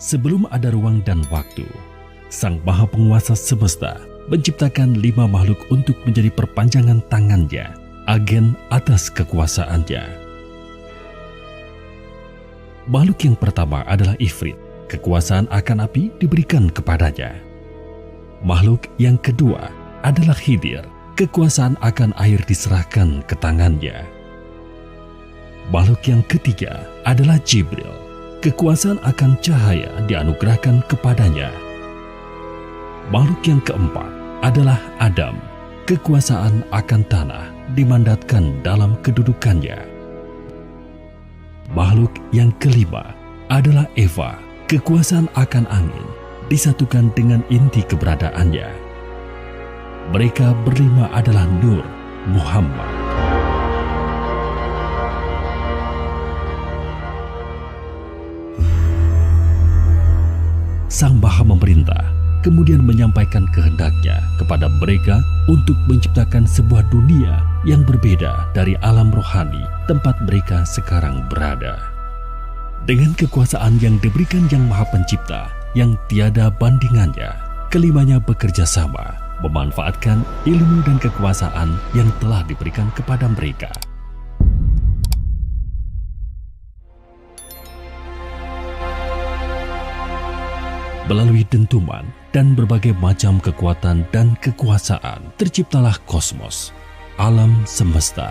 Sebelum ada ruang dan waktu, Sang Maha Penguasa semesta menciptakan 5 makhluk untuk menjadi perpanjangan tangannya, agen atas kekuasaannya. Makhluk yang pertama adalah Ifrit, kekuasaan akan api diberikan kepadanya. Makhluk yang kedua adalah Khidir, kekuasaan akan air diserahkan ke tangannya. Makhluk yang ketiga adalah Jibril, kekuasaan akan cahaya dianugerahkan kepadanya. Makhluk yang keempat adalah Adam, kekuasaan akan tanah dimandatkan dalam kedudukannya. Makhluk yang kelima adalah Eva, kekuasaan akan angin disatukan dengan inti keberadaannya. Mereka berlima adalah Nur Muhammad. Sang Maha memerintah, kemudian menyampaikan kehendaknya kepada mereka untuk menciptakan sebuah dunia yang berbeda dari alam rohani tempat mereka sekarang berada. Dengan kekuasaan yang diberikan Yang Maha Pencipta yang tiada bandingannya, kelimanya bekerja sama, memanfaatkan ilmu dan kekuasaan yang telah diberikan kepada mereka. Melalui dentuman dan berbagai macam kekuatan dan kekuasaan, terciptalah kosmos, alam semesta.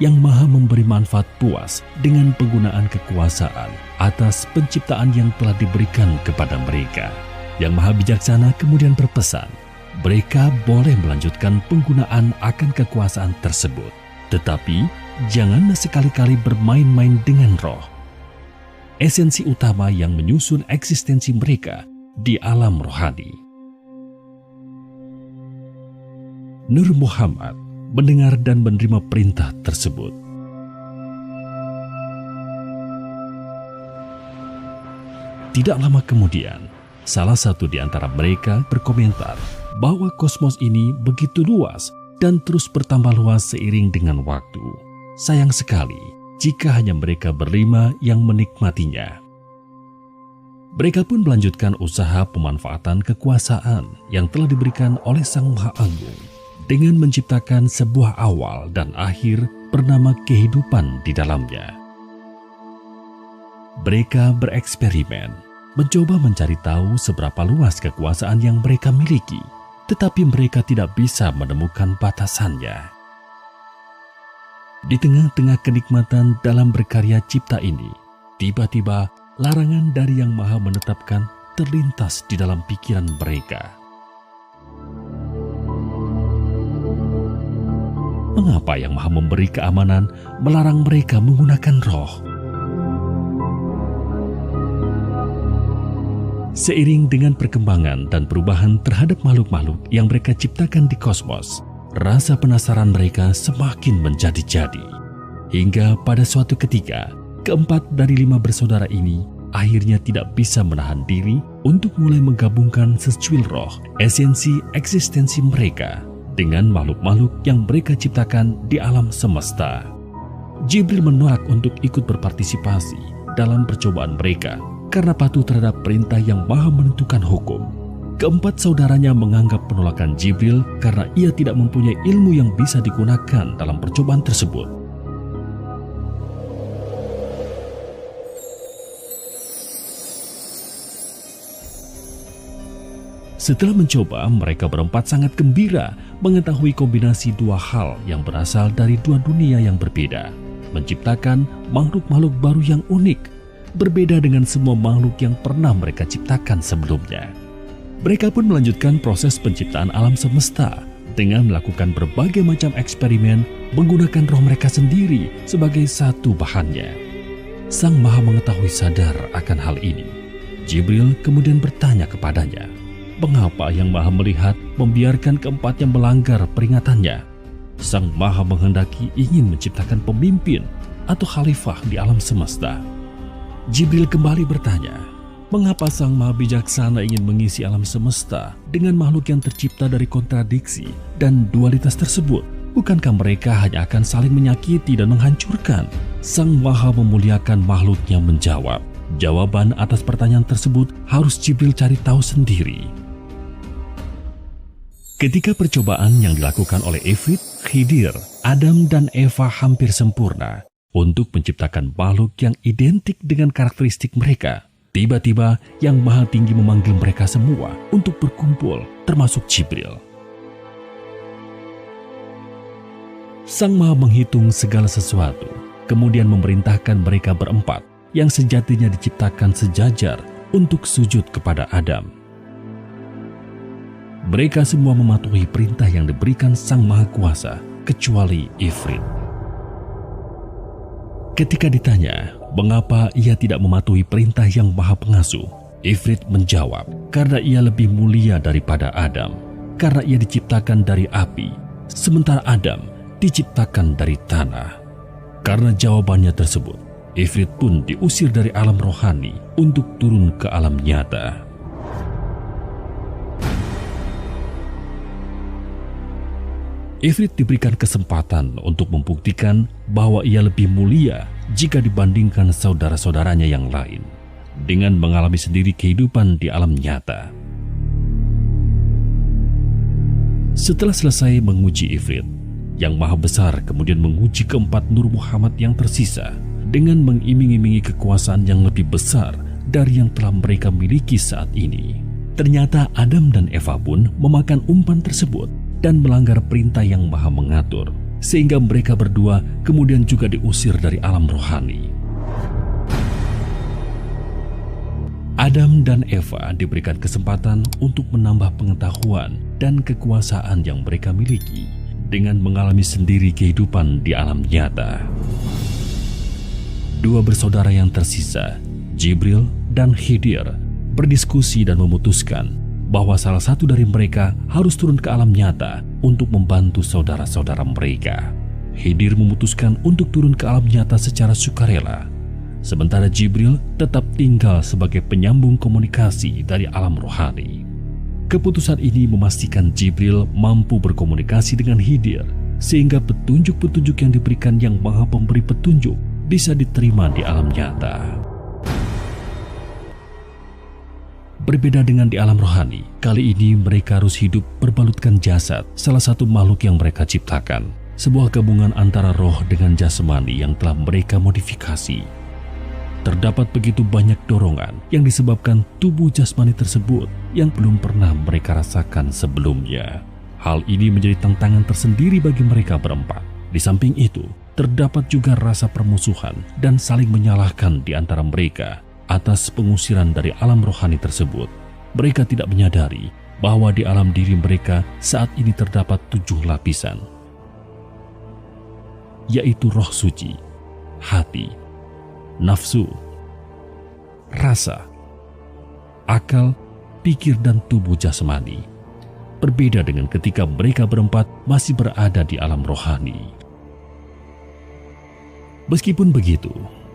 Yang Maha memberi manfaat puas dengan penggunaan kekuasaan atas penciptaan yang telah diberikan kepada mereka. Yang Maha Bijaksana kemudian berpesan, mereka boleh melanjutkan penggunaan akan kekuasaan tersebut, tetapi jangan sekali-kali bermain-main dengan roh, esensi utama yang menyusun eksistensi mereka di alam rohani. Nur Muhammad mendengar dan menerima perintah tersebut. Tidak lama kemudian, salah satu di antara mereka berkomentar bahwa kosmos ini begitu luas dan terus bertambah luas seiring dengan waktu. Sayang sekali jika hanya mereka berlima yang menikmatinya. Mereka pun melanjutkan usaha pemanfaatan kekuasaan yang telah diberikan oleh Sang Maha Agung dengan menciptakan sebuah awal dan akhir bernama kehidupan di dalamnya. Mereka bereksperimen, mencoba mencari tahu seberapa luas kekuasaan yang mereka miliki, tetapi mereka tidak bisa menemukan batasannya. Di tengah-tengah kenikmatan dalam berkarya cipta ini, tiba-tiba larangan dari Yang Maha menetapkan terlintas di dalam pikiran mereka. Mengapa Yang Maha memberi keamanan melarang mereka menggunakan roh? Seiring dengan perkembangan dan perubahan terhadap makhluk-makhluk yang mereka ciptakan di kosmos, rasa penasaran mereka semakin menjadi-jadi. Hingga pada suatu ketika, keempat dari 5 bersaudara ini akhirnya tidak bisa menahan diri untuk mulai menggabungkan secuil roh, esensi eksistensi mereka, dengan makhluk-makhluk yang mereka ciptakan di alam semesta. Jibril menolak untuk ikut berpartisipasi dalam percobaan mereka karena patuh terhadap perintah Yang Maha menentukan hukum. Keempat saudaranya menganggap penolakan Jibril karena ia tidak mempunyai ilmu yang bisa digunakan dalam percobaan tersebut. Setelah mencoba, mereka berempat sangat gembira mengetahui kombinasi 2 hal yang berasal dari 2 dunia yang berbeda, menciptakan makhluk-makhluk baru yang unik, berbeda dengan semua makhluk yang pernah mereka ciptakan sebelumnya. Mereka pun melanjutkan proses penciptaan alam semesta dengan melakukan berbagai macam eksperimen menggunakan roh mereka sendiri sebagai satu bahannya. Sang Maha mengetahui sadar akan hal ini. Jibril kemudian bertanya kepadanya, mengapa Yang Maha melihat membiarkan keempatnya melanggar peringatannya? Sang Maha menghendaki ingin menciptakan pemimpin atau khalifah di alam semesta. Jibril kembali bertanya, mengapa Sang Maha Bijaksana ingin mengisi alam semesta dengan makhluk yang tercipta dari kontradiksi dan dualitas tersebut? Bukankah mereka hanya akan saling menyakiti dan menghancurkan? Sang Maha memuliakan makhluknya menjawab, jawaban atas pertanyaan tersebut harus Jibril cari tahu sendiri. Ketika percobaan yang dilakukan oleh Ifrit, Khidir, Adam dan Eva hampir sempurna untuk menciptakan makhluk yang identik dengan karakteristik mereka, tiba-tiba Yang Maha Tinggi memanggil mereka semua untuk berkumpul, termasuk Jibril. Sang Maha menghitung segala sesuatu, kemudian memerintahkan mereka berempat yang sejatinya diciptakan sejajar untuk sujud kepada Adam. Mereka semua mematuhi perintah yang diberikan Sang Maha Kuasa, kecuali Ifrit. Ketika ditanya mengapa ia tidak mematuhi perintah Yang Maha Pengasuh, Ifrit menjawab, karena ia lebih mulia daripada Adam, karena ia diciptakan dari api, sementara Adam diciptakan dari tanah. Karena jawabannya tersebut, Ifrit pun diusir dari alam rohani untuk turun ke alam nyata. Ifrit diberikan kesempatan untuk membuktikan bahwa ia lebih mulia jika dibandingkan saudara-saudaranya yang lain, dengan mengalami sendiri kehidupan di alam nyata. Setelah selesai menguji Ifrit, Yang Maha Besar kemudian menguji keempat Nur Muhammad yang tersisa dengan mengiming-imingi kekuasaan yang lebih besar dari yang telah mereka miliki saat ini. Ternyata Adam dan Eva pun memakan umpan tersebut dan melanggar perintah Yang Maha Mengatur, sehingga mereka berdua kemudian juga diusir dari alam rohani. Adam dan Eva diberikan kesempatan untuk menambah pengetahuan dan kekuasaan yang mereka miliki dengan mengalami sendiri kehidupan di alam nyata. Dua bersaudara yang tersisa, Jibril dan Khidir, berdiskusi dan memutuskan bahwa salah satu dari mereka harus turun ke alam nyata untuk membantu saudara-saudara mereka. Khidir memutuskan untuk turun ke alam nyata secara sukarela, sementara Jibril tetap tinggal sebagai penyambung komunikasi dari alam rohani. Keputusan ini memastikan Jibril mampu berkomunikasi dengan Khidir, sehingga petunjuk-petunjuk yang diberikan Yang Maha Pemberi Petunjuk bisa diterima di alam nyata. Berbeda dengan di alam rohani, kali ini mereka harus hidup berbalutkan jasad salah satu makhluk yang mereka ciptakan, sebuah gabungan antara roh dengan jasmani yang telah mereka modifikasi. Terdapat begitu banyak dorongan yang disebabkan tubuh jasmani tersebut yang belum pernah mereka rasakan sebelumnya. Hal ini menjadi tantangan tersendiri bagi mereka berempat. Di samping itu, terdapat juga rasa permusuhan dan saling menyalahkan di antara mereka atas pengusiran dari alam rohani tersebut. Mereka tidak menyadari bahwa di alam diri mereka saat ini terdapat 7 lapisan, yaitu roh suci, hati, nafsu, rasa, akal, pikir, dan tubuh jasmani. Berbeda dengan ketika mereka berempat masih berada di alam rohani. Meskipun begitu,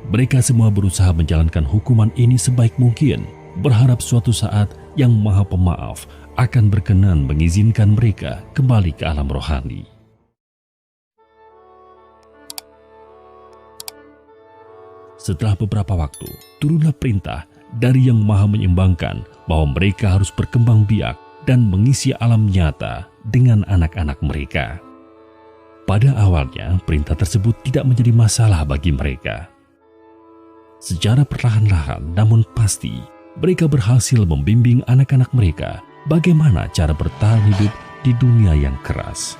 mereka semua berusaha menjalankan hukuman ini sebaik mungkin, berharap suatu saat Yang Maha Pemaaf akan berkenan mengizinkan mereka kembali ke alam rohani. Setelah beberapa waktu, turunlah perintah dari Yang Maha Menyeimbangkan bahwa mereka harus berkembang biak dan mengisi alam nyata dengan anak-anak mereka. Pada awalnya, perintah tersebut tidak menjadi masalah bagi mereka. Secara perlahan-lahan namun pasti, mereka berhasil membimbing anak-anak mereka bagaimana cara bertahan hidup di dunia yang keras.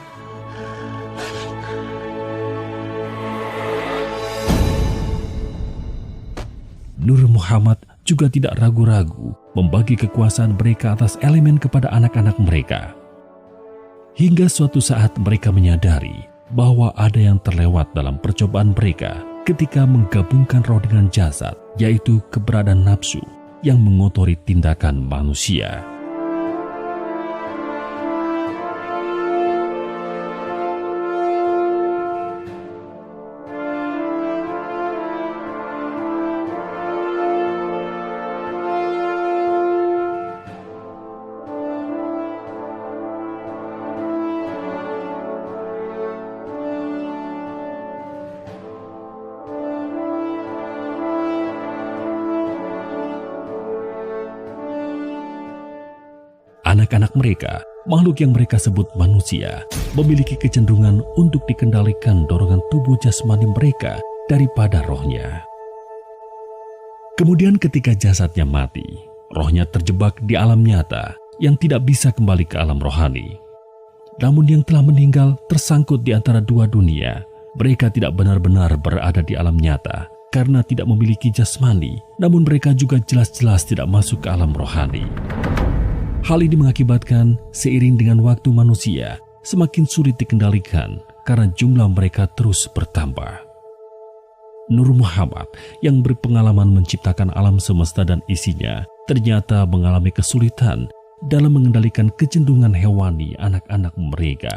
Nur Muhammad juga tidak ragu-ragu membagi kekuasaan mereka atas elemen kepada anak-anak mereka. Hingga suatu saat mereka menyadari bahwa ada yang terlewat dalam percobaan mereka ketika menggabungkan roh dengan jasad, yaitu keberadaan nafsu yang mengotori tindakan manusia. Anak-anak mereka, makhluk yang mereka sebut manusia, memiliki kecenderungan untuk dikendalikan dorongan tubuh jasmani mereka daripada rohnya. Kemudian ketika jasadnya mati, rohnya terjebak di alam nyata yang tidak bisa kembali ke alam rohani. Namun yang telah meninggal tersangkut di antara dua dunia. Mereka tidak benar-benar berada di alam nyata karena tidak memiliki jasmani, namun mereka juga jelas-jelas tidak masuk ke alam rohani. Hal ini mengakibatkan seiring dengan waktu manusia semakin sulit dikendalikan karena jumlah mereka terus bertambah. Nur Muhammad yang berpengalaman menciptakan alam semesta dan isinya ternyata mengalami kesulitan dalam mengendalikan kecenderungan hewani anak-anak mereka.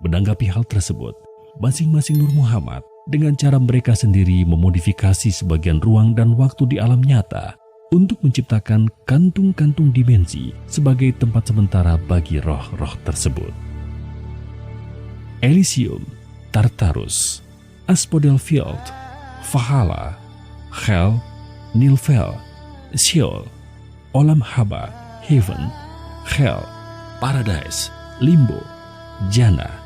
Menanggapi hal tersebut, masing-masing Nur Muhammad dengan cara mereka sendiri memodifikasi sebagian ruang dan waktu di alam nyata untuk menciptakan kantung-kantung dimensi sebagai tempat sementara bagi roh-roh tersebut. Elysium, Tartarus, Asphodel Field, Valhalla, Hell, Nilfgaard, Sheol, Olam Haba, Heaven, Hell, Paradise, Limbo, Jannah,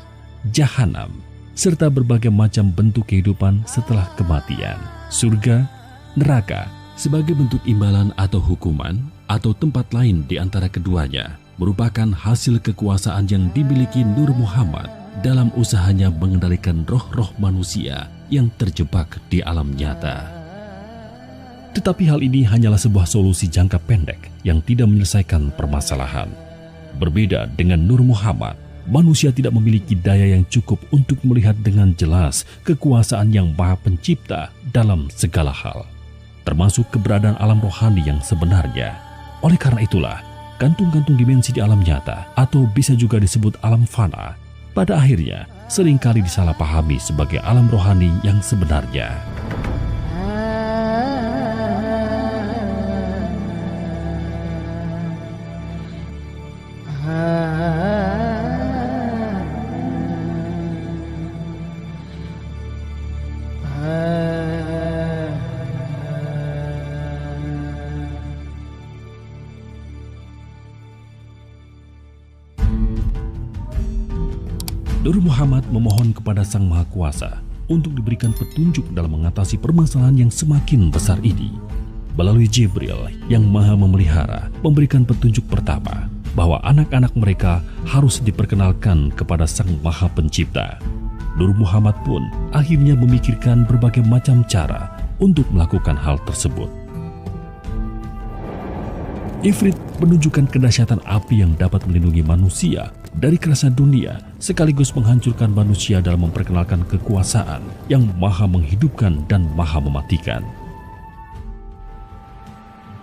Jahanam, serta berbagai macam bentuk kehidupan setelah kematian, surga, neraka, sebagai bentuk imbalan atau hukuman atau tempat lain di antara keduanya, merupakan hasil kekuasaan yang dimiliki Nur Muhammad dalam usahanya mengendalikan roh-roh manusia yang terjebak di alam nyata. Tetapi hal ini hanyalah sebuah solusi jangka pendek yang tidak menyelesaikan permasalahan. Berbeda dengan Nur Muhammad, manusia tidak memiliki daya yang cukup untuk melihat dengan jelas kekuasaan yang Maha Pencipta dalam segala hal, termasuk keberadaan alam rohani yang sebenarnya. Oleh karena itulah, kantung-kantung dimensi di alam nyata atau bisa juga disebut alam fana, pada akhirnya seringkali disalahpahami sebagai alam rohani yang sebenarnya. Nur Muhammad memohon kepada Sang Maha Kuasa untuk diberikan petunjuk dalam mengatasi permasalahan yang semakin besar ini. Melalui Jibril yang Maha Memelihara memberikan petunjuk pertama bahwa anak-anak mereka harus diperkenalkan kepada Sang Maha Pencipta. Nur Muhammad pun akhirnya memikirkan berbagai macam cara untuk melakukan hal tersebut. Ifrit menunjukkan kedahsyatan api yang dapat melindungi manusia dari kerasa dunia sekaligus menghancurkan manusia dalam memperkenalkan kekuasaan yang maha menghidupkan dan maha mematikan.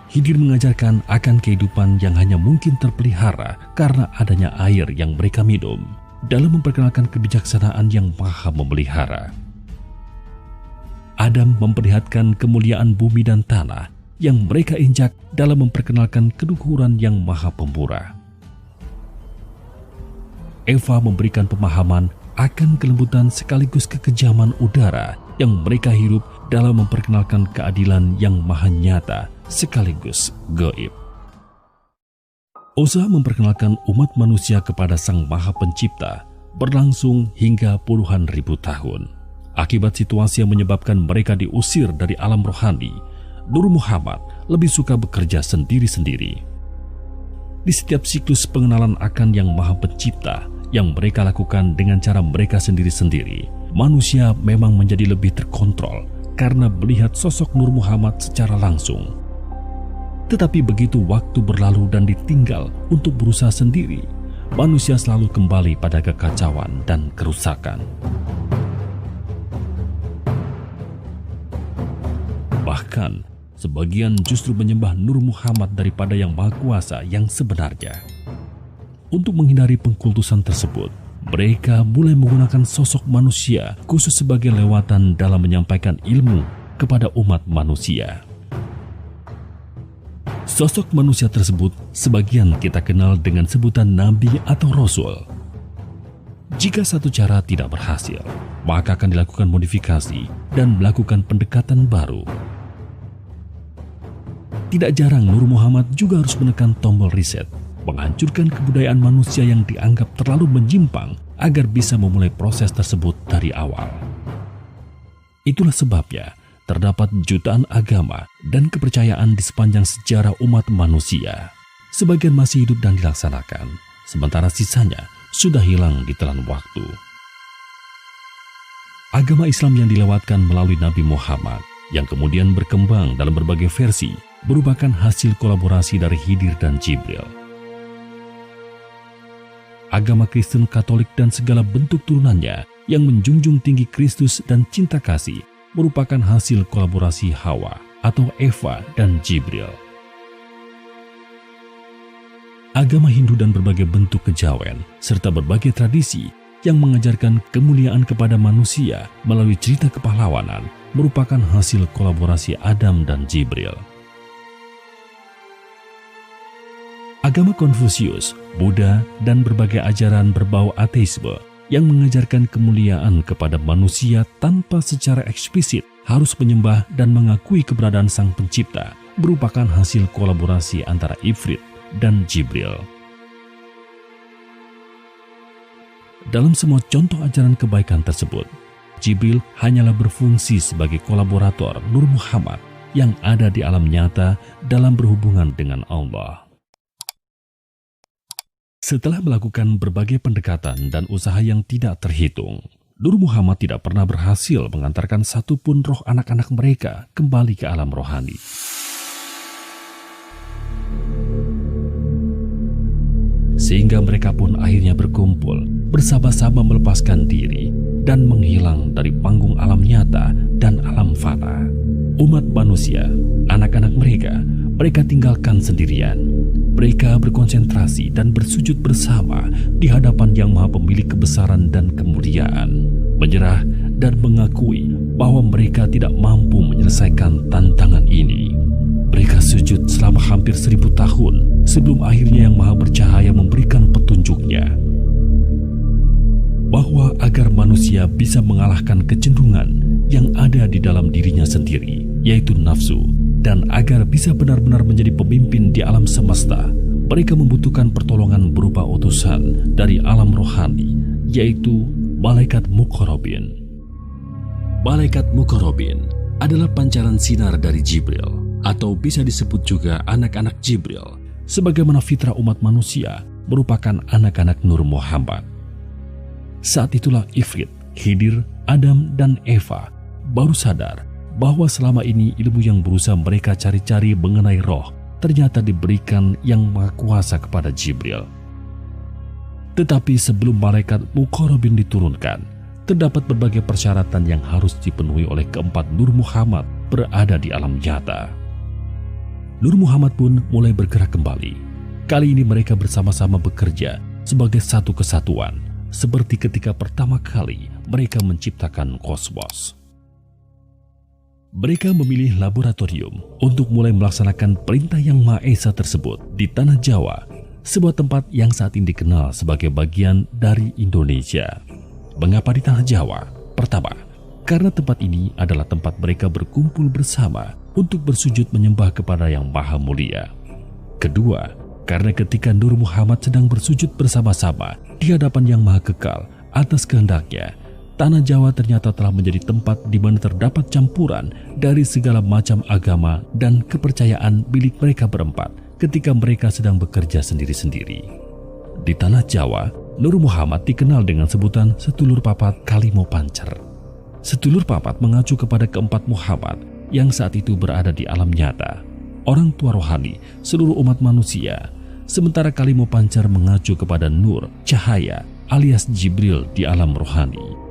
Khidir mengajarkan akan kehidupan yang hanya mungkin terpelihara karena adanya air yang mereka minum dalam memperkenalkan kebijaksanaan yang maha memelihara. Adam memperlihatkan kemuliaan bumi dan tanah yang mereka injak dalam memperkenalkan keluhuran yang maha pemurah. Eva memberikan pemahaman akan kelembutan sekaligus kekejaman udara yang mereka hirup dalam memperkenalkan keadilan yang maha nyata sekaligus gaib. Usaha memperkenalkan umat manusia kepada Sang Maha Pencipta berlangsung hingga puluhan ribu tahun. Akibat situasi yang menyebabkan mereka diusir dari alam rohani, Nur Muhammad lebih suka bekerja sendiri-sendiri. Di setiap siklus pengenalan akan Yang Maha Pencipta yang mereka lakukan dengan cara mereka sendiri-sendiri, manusia memang menjadi lebih terkontrol karena melihat sosok Nur Muhammad secara langsung. Tetapi begitu waktu berlalu dan ditinggal untuk berusaha sendiri, manusia selalu kembali pada kekacauan dan kerusakan. Bahkan, sebagian justru menyembah Nur Muhammad daripada Yang Maha Kuasa yang sebenarnya. Untuk menghindari pengkultusan tersebut, mereka mulai menggunakan sosok manusia khusus sebagai lewatan dalam menyampaikan ilmu kepada umat manusia. Sosok manusia tersebut sebagian kita kenal dengan sebutan nabi atau rasul. Jika satu cara tidak berhasil, maka akan dilakukan modifikasi dan melakukan pendekatan baru. Tidak jarang Nur Muhammad juga harus menekan tombol reset menghancurkan kebudayaan manusia yang dianggap terlalu menyimpang agar bisa memulai proses tersebut dari awal. Itulah sebabnya terdapat jutaan agama dan kepercayaan di sepanjang sejarah umat manusia. Sebagian masih hidup dan dilaksanakan, sementara sisanya sudah hilang di telan waktu. Agama Islam yang dilewatkan melalui Nabi Muhammad, yang kemudian berkembang dalam berbagai versi, merupakan hasil kolaborasi dari Khidir dan Jibril. Agama Kristen, Katolik, dan segala bentuk turunannya yang menjunjung tinggi Kristus dan cinta kasih merupakan hasil kolaborasi Hawa atau Eva dan Jibril. Agama Hindu dan berbagai bentuk kejawen serta berbagai tradisi yang mengajarkan kemuliaan kepada manusia melalui cerita kepahlawanan merupakan hasil kolaborasi Adam dan Jibril. Agama Konfusius, Buddha, dan berbagai ajaran berbau ateisme yang mengajarkan kemuliaan kepada manusia tanpa secara eksplisit harus menyembah dan mengakui keberadaan Sang Pencipta merupakan hasil kolaborasi antara Ifrit dan Jibril. Dalam semua contoh ajaran kebaikan tersebut, Jibril hanyalah berfungsi sebagai kolaborator Nur Muhammad yang ada di alam nyata dalam berhubungan dengan Allah. Setelah melakukan berbagai pendekatan dan usaha yang tidak terhitung, Nur Muhammad tidak pernah berhasil mengantarkan satupun roh anak-anak mereka kembali ke alam rohani. Sehingga mereka pun akhirnya berkumpul, bersama-sama melepaskan diri dan menghilang dari panggung alam nyata dan alam fana. Umat manusia, anak-anak mereka tinggalkan sendirian. Mereka berkonsentrasi dan bersujud bersama di hadapan Yang Maha Pemilik kebesaran dan kemuliaan, menyerah dan mengakui bahwa mereka tidak mampu menyelesaikan tantangan ini. Mereka sujud selama hampir 1000 tahun sebelum akhirnya Yang Maha Bercahaya memberikan petunjuknya. Bahwa agar manusia bisa mengalahkan kecenderungan yang ada di dalam dirinya sendiri, yaitu nafsu, dan agar bisa benar-benar menjadi pemimpin di alam semesta, mereka membutuhkan pertolongan berupa utusan dari alam rohani, yaitu Malaikat Muqarrabin. Malaikat Muqarrabin adalah pancaran sinar dari Jibril, atau bisa disebut juga anak-anak Jibril, sebagaimana fitrah umat manusia merupakan anak-anak Nur Muhammad. Saat itulah Ifrit, Khidir, Adam, dan Eva baru sadar bahwa selama ini ilmu yang berusaha mereka cari-cari mengenai roh ternyata diberikan Yang Maha Kuasa kepada Jibril. Tetapi sebelum Malaikat Muqarrabin diturunkan, terdapat berbagai persyaratan yang harus dipenuhi oleh keempat Nur Muhammad berada di alam nyata. Nur Muhammad pun mulai bergerak kembali. Kali ini mereka bersama-sama bekerja sebagai satu kesatuan, seperti ketika pertama kali mereka menciptakan kosmos. Mereka memilih laboratorium untuk mulai melaksanakan perintah Yang Maha Esa tersebut di Tanah Jawa, sebuah tempat yang saat ini dikenal sebagai bagian dari Indonesia. Mengapa di Tanah Jawa? Pertama, karena tempat ini adalah tempat mereka berkumpul bersama untuk bersujud menyembah kepada Yang Maha Mulia. Kedua, karena ketika Nur Muhammad sedang bersujud bersama-sama di hadapan Yang Maha Kekal atas kehendaknya, Tanah Jawa ternyata telah menjadi tempat di mana terdapat campuran dari segala macam agama dan kepercayaan milik mereka berempat ketika mereka sedang bekerja sendiri-sendiri. Di Tanah Jawa, Nur Muhammad dikenal dengan sebutan Sedulur Papat Kalimo Pancer. Sedulur Papat mengacu kepada keempat Muhammad yang saat itu berada di alam nyata, orang tua rohani seluruh umat manusia, sementara Kalimo Pancer mengacu kepada Nur, cahaya, alias Jibril di alam rohani.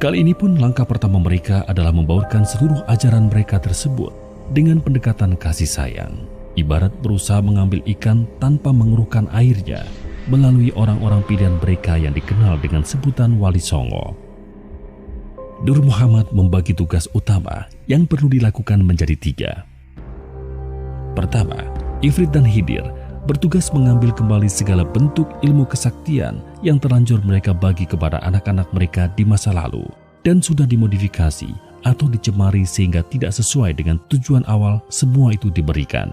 Kali ini pun langkah pertama mereka adalah membaurkan seluruh ajaran mereka tersebut dengan pendekatan kasih sayang, ibarat berusaha mengambil ikan tanpa mengeruhkan airnya melalui orang-orang pilihan mereka yang dikenal dengan sebutan Wali Songo. Nur Muhammad membagi tugas utama yang perlu dilakukan menjadi 3. Pertama, Ifrit dan Khidir bertugas mengambil kembali segala bentuk ilmu kesaktian yang terlanjur mereka bagi kepada anak-anak mereka di masa lalu dan sudah dimodifikasi atau dicemari sehingga tidak sesuai dengan tujuan awal semua itu diberikan.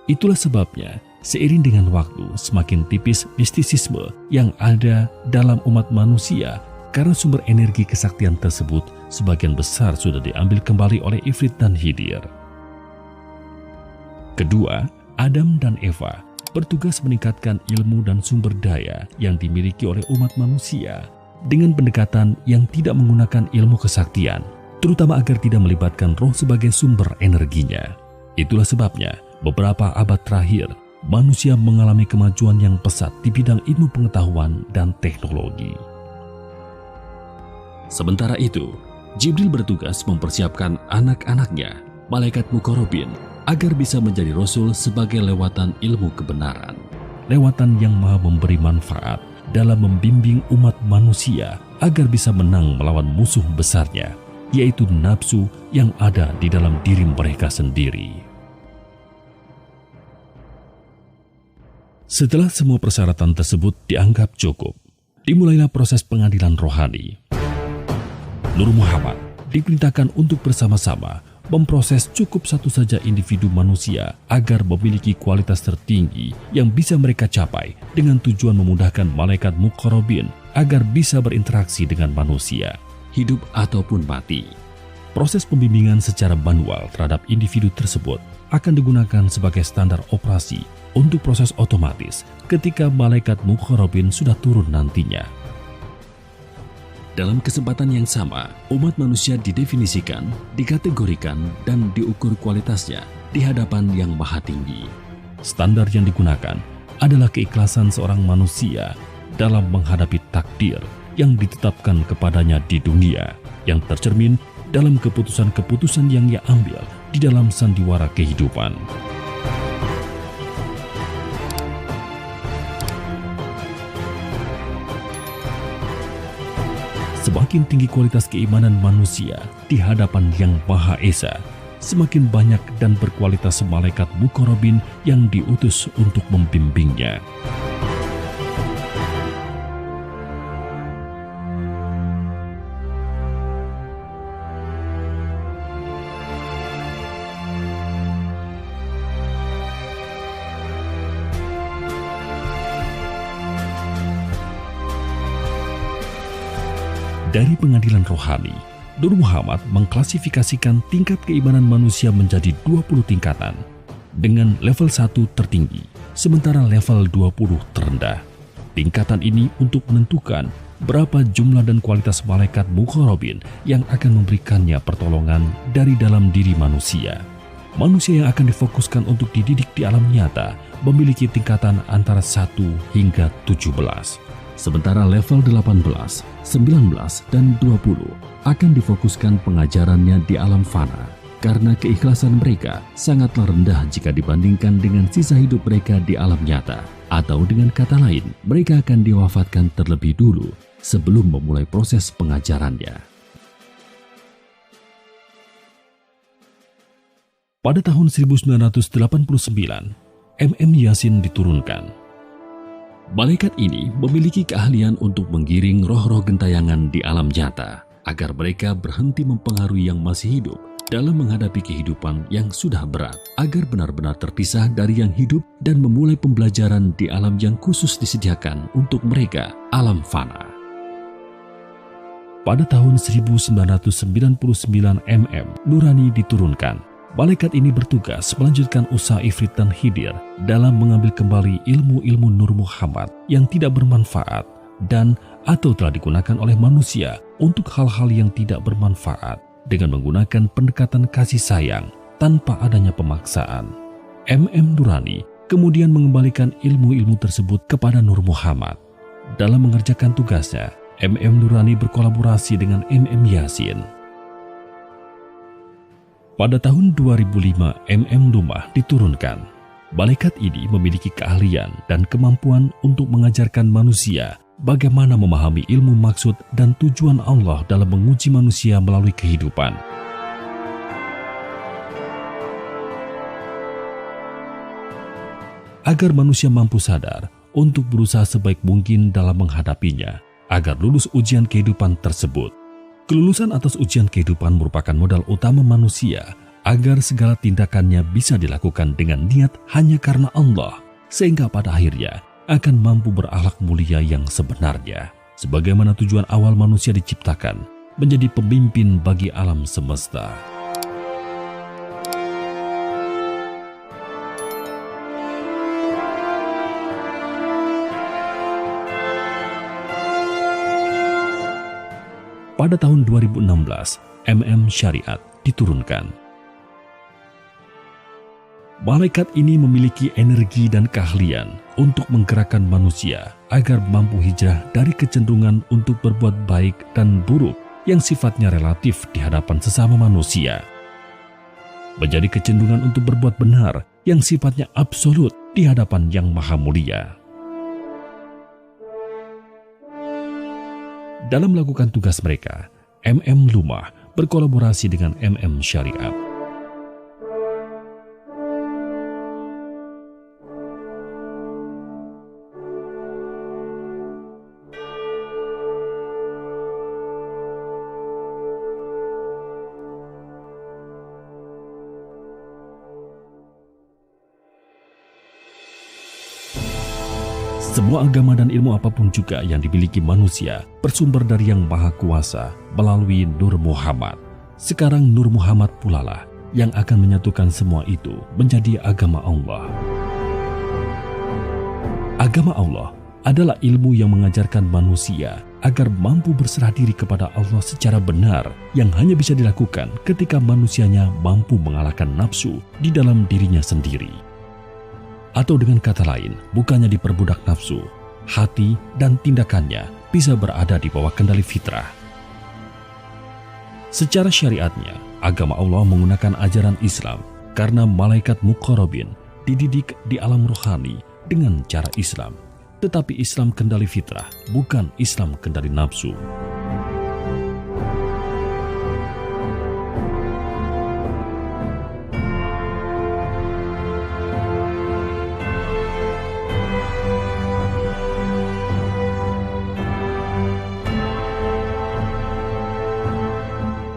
Itulah sebabnya Seiring dengan waktu, semakin tipis mistisisme yang ada dalam umat manusia karena sumber energi kesaktian tersebut sebagian besar sudah diambil kembali oleh Ifrit dan Hidir. Kedua, Adam dan Eva bertugas meningkatkan ilmu dan sumber daya yang dimiliki oleh umat manusia dengan pendekatan yang tidak menggunakan ilmu kesaktian, terutama agar tidak melibatkan roh sebagai sumber energinya. Itulah sebabnya beberapa abad terakhir manusia mengalami kemajuan yang pesat di bidang ilmu pengetahuan dan teknologi. Sementara itu, Jibril bertugas mempersiapkan anak-anaknya, malaikat muqarrabin, agar bisa menjadi rasul sebagai lewatan ilmu kebenaran. Lewatan yang maha memberi manfaat dalam membimbing umat manusia agar bisa menang melawan musuh besarnya, yaitu nafsu yang ada di dalam diri mereka sendiri. Setelah semua persyaratan tersebut dianggap cukup, dimulailah proses pengadilan rohani. Nur Muhammad diperintahkan untuk bersama-sama memproses cukup satu saja individu manusia agar memiliki kualitas tertinggi yang bisa mereka capai dengan tujuan memudahkan malaikat muqarrabin agar bisa berinteraksi dengan manusia, hidup ataupun mati. Proses pembimbingan secara manual terhadap individu tersebut akan digunakan sebagai standar operasi untuk proses otomatis ketika malaikat muqarrabin sudah turun nantinya. Dalam kesempatan yang sama, umat manusia didefinisikan, dikategorikan, dan diukur kualitasnya di hadapan yang maha tinggi. Standar yang digunakan adalah keikhlasan seorang manusia dalam menghadapi takdir yang ditetapkan kepadanya di dunia, yang tercermin dalam keputusan-keputusan yang ia ambil di dalam sandiwara kehidupan. Semakin tinggi kualitas keimanan manusia di hadapan Yang Maha Esa, semakin banyak dan berkualitas malaikat muqarrabin yang diutus untuk membimbingnya. Dari pengadilan rohani, Nur Muhammad mengklasifikasikan tingkat keimanan manusia menjadi 20 tingkatan dengan level 1 tertinggi, sementara level 20 terendah. Tingkatan ini untuk menentukan berapa jumlah dan kualitas malaikat muqarrabin yang akan memberikannya pertolongan dari dalam diri manusia. Manusia yang akan difokuskan untuk dididik di alam nyata memiliki tingkatan antara 1 hingga 17. Sementara level 18, 19, dan 20 akan difokuskan pengajarannya di alam fana karena keikhlasan mereka sangatlah rendah jika dibandingkan dengan sisa hidup mereka di alam nyata. Atau dengan kata lain, mereka akan diwafatkan terlebih dulu sebelum memulai proses pengajarannya. Pada tahun 1989, MM Yasin diturunkan. Malaikat ini memiliki keahlian untuk menggiring roh-roh gentayangan di alam nyata agar mereka berhenti mempengaruhi yang masih hidup dalam menghadapi kehidupan yang sudah berat, agar benar-benar terpisah dari yang hidup dan memulai pembelajaran di alam yang khusus disediakan untuk mereka, alam fana. Pada tahun 1999 MM Nurani diturunkan. Malaikat ini bertugas melanjutkan usaha Ifrit dan Hidir dalam mengambil kembali ilmu-ilmu Nur Muhammad yang tidak bermanfaat dan atau telah digunakan oleh manusia untuk hal-hal yang tidak bermanfaat dengan menggunakan pendekatan kasih sayang tanpa adanya pemaksaan. MM Nurani kemudian mengembalikan ilmu-ilmu tersebut kepada Nur Muhammad. Dalam mengerjakan tugasnya, MM Nurani berkolaborasi dengan MM Yasin. Pada tahun 2005, MM Dumah diturunkan. Malaikat ini memiliki keahlian dan kemampuan untuk mengajarkan manusia bagaimana memahami ilmu maksud dan tujuan Allah dalam menguji manusia melalui kehidupan. Agar manusia mampu sadar untuk berusaha sebaik mungkin dalam menghadapinya, agar lulus ujian kehidupan tersebut. Kelulusan atas ujian kehidupan merupakan modal utama manusia agar segala tindakannya bisa dilakukan dengan niat hanya karena Allah, sehingga pada akhirnya akan mampu berakhlak mulia yang sebenarnya, sebagaimana tujuan awal manusia diciptakan, menjadi pemimpin bagi alam semesta. Pada tahun 2016, Syariat diturunkan. Malaikat ini memiliki energi dan keahlian untuk menggerakkan manusia agar mampu hijrah dari kecenderungan untuk berbuat baik dan buruk yang sifatnya relatif di hadapan sesama manusia, menjadi kecenderungan untuk berbuat benar yang sifatnya absolut di hadapan Yang Maha Mulia. Dalam melakukan tugas mereka, Lumah berkolaborasi dengan Syariat. Semua agama dan ilmu apapun juga yang dimiliki manusia bersumber dari Yang Maha Kuasa melalui Nur Muhammad. Sekarang Nur Muhammad pula lah yang akan menyatukan semua itu menjadi agama Allah. Agama Allah adalah ilmu yang mengajarkan manusia agar mampu berserah diri kepada Allah secara benar, yang hanya bisa dilakukan ketika manusianya mampu mengalahkan nafsu di dalam dirinya sendiri. Atau dengan kata lain, bukannya diperbudak nafsu, hati dan tindakannya bisa berada di bawah kendali fitrah. Secara syariatnya, agama Allah menggunakan ajaran Islam karena malaikat muqarrabin dididik di alam rohani dengan cara Islam. Tetapi Islam kendali fitrah, bukan Islam kendali nafsu.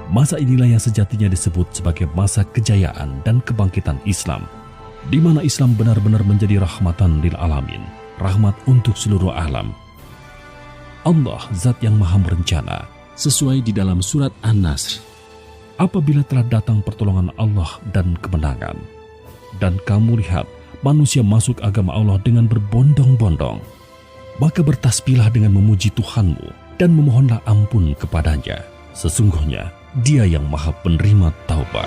Masa inilah yang sejatinya disebut sebagai masa kejayaan dan kebangkitan Islam, di mana Islam benar-benar menjadi rahmatan lil alamin, rahmat untuk seluruh alam. Allah Zat yang Maha Merencana, sesuai di dalam surat An-Nasr, apabila telah datang pertolongan Allah dan kemenangan, dan kamu lihat manusia masuk agama Allah dengan berbondong-bondong, maka bertasbihlah dengan memuji Tuhanmu dan memohonlah ampun kepadanya. Sesungguhnya Dia yang Maha Penerima Taubat.